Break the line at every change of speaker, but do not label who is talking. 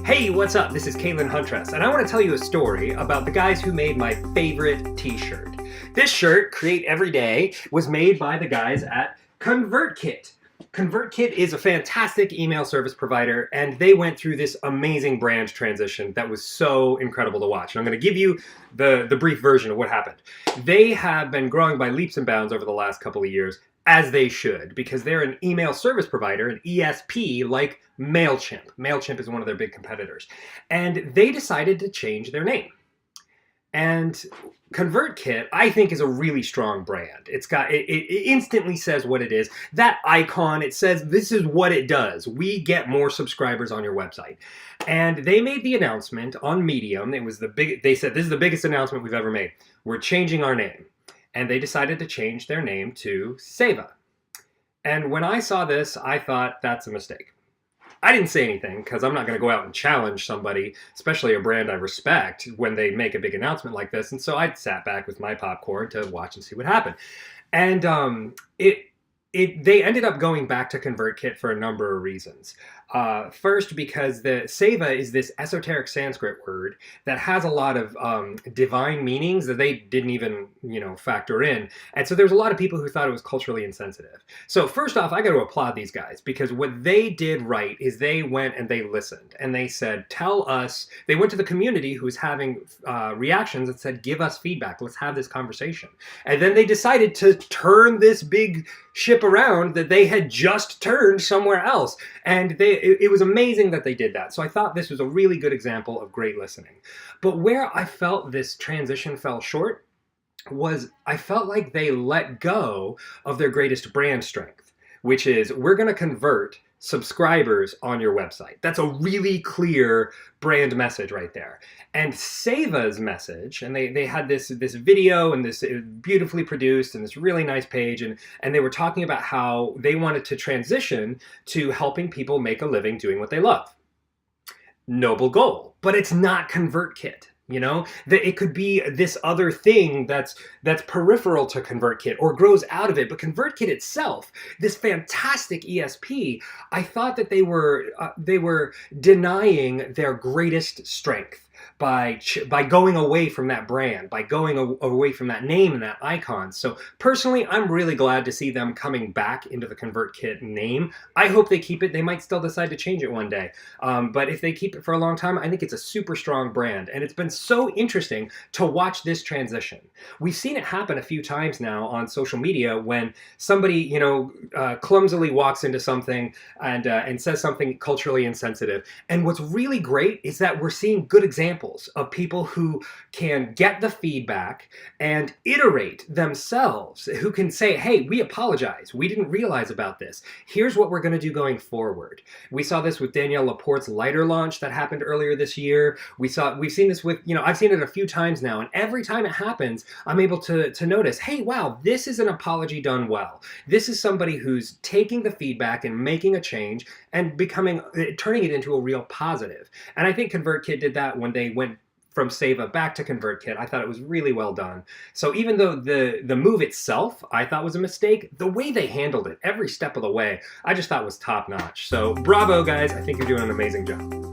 Hey, what's up? This is Caitlin Huntress, and I want to tell you a story about the guys who made my favorite t-shirt. This shirt, Create Every Day, was made by the guys at ConvertKit. ConvertKit is a fantastic email service provider, and they went through this amazing brand transition that was so incredible to watch. And I'm going to give you the brief version of what happened. They have been growing by leaps and bounds over the last couple of years, as they should, because they're an email service provider, an ESP, like MailChimp. MailChimp is one of their big competitors. And they decided to change their name. And ConvertKit, I think, is a really strong brand. It instantly says what it is. That icon, it says this is what it does. We get more subscribers on your website. And they made the announcement on Medium. They said this is the biggest announcement we've ever made. We're changing our name. And they decided to change their name to Seva. And when I saw this, I thought, that's a mistake. I didn't say anything because I'm not going to go out and challenge somebody, especially a brand I respect, when they make a big announcement like this. And so I sat back with my popcorn to watch and see what happened. And they ended up going back to ConvertKit for a number of reasons. First, because the Seva is this esoteric Sanskrit word that has a lot of divine meanings that they didn't even, factor in. And so there's a lot of people who thought it was culturally insensitive. So first off, I got to applaud these guys, because what they did right is they went and they listened and they said, tell us, they went to the community who was having reactions and said, give us feedback. Let's have this conversation. And then they decided to turn this big ship around that they had just turned somewhere else. And it was amazing that they did that. So I thought this was a really good example of great listening. But where I felt this transition fell short was I felt like they let go of their greatest brand strength, which is we're going to convert subscribers on your website. That's a really clear brand message right there. And Seva's message, and they had this video, and this beautifully produced and this really nice page, and they were talking about how they wanted to transition to helping people make a living doing what they love. Noble goal, but it's not ConvertKit. That it could be this other thing that's peripheral to ConvertKit or grows out of it. But ConvertKit itself, this fantastic ESP, I thought that they were denying their greatest strength by going away from that brand, by going away from that name and that icon. So personally, I'm really glad to see them coming back into the ConvertKit name. I hope they keep it. They might still decide to change it one day. But if they keep it for a long time, I think it's a super strong brand. And it's been so interesting to watch this transition. We've seen it happen a few times now on social media when somebody, clumsily walks into something and says something culturally insensitive. And what's really great is that we're seeing good examples of people who can get the feedback and iterate themselves, who can say, hey, we apologize. We didn't realize about this. Here's what we're going to do going forward. We saw this with Danielle Laporte's lighter launch that happened earlier this year. We've seen this with, I've seen it a few times now, and every time it happens, I'm able to notice, hey, wow, this is an apology done well. This is somebody who's taking the feedback and making a change and turning it into a real positive. And I think ConvertKit did that when they went from Seva back to ConvertKit. I thought it was really well done. So even though the move itself I thought was a mistake, the way they handled it every step of the way, I just thought was top notch. So bravo, guys. I think you're doing an amazing job.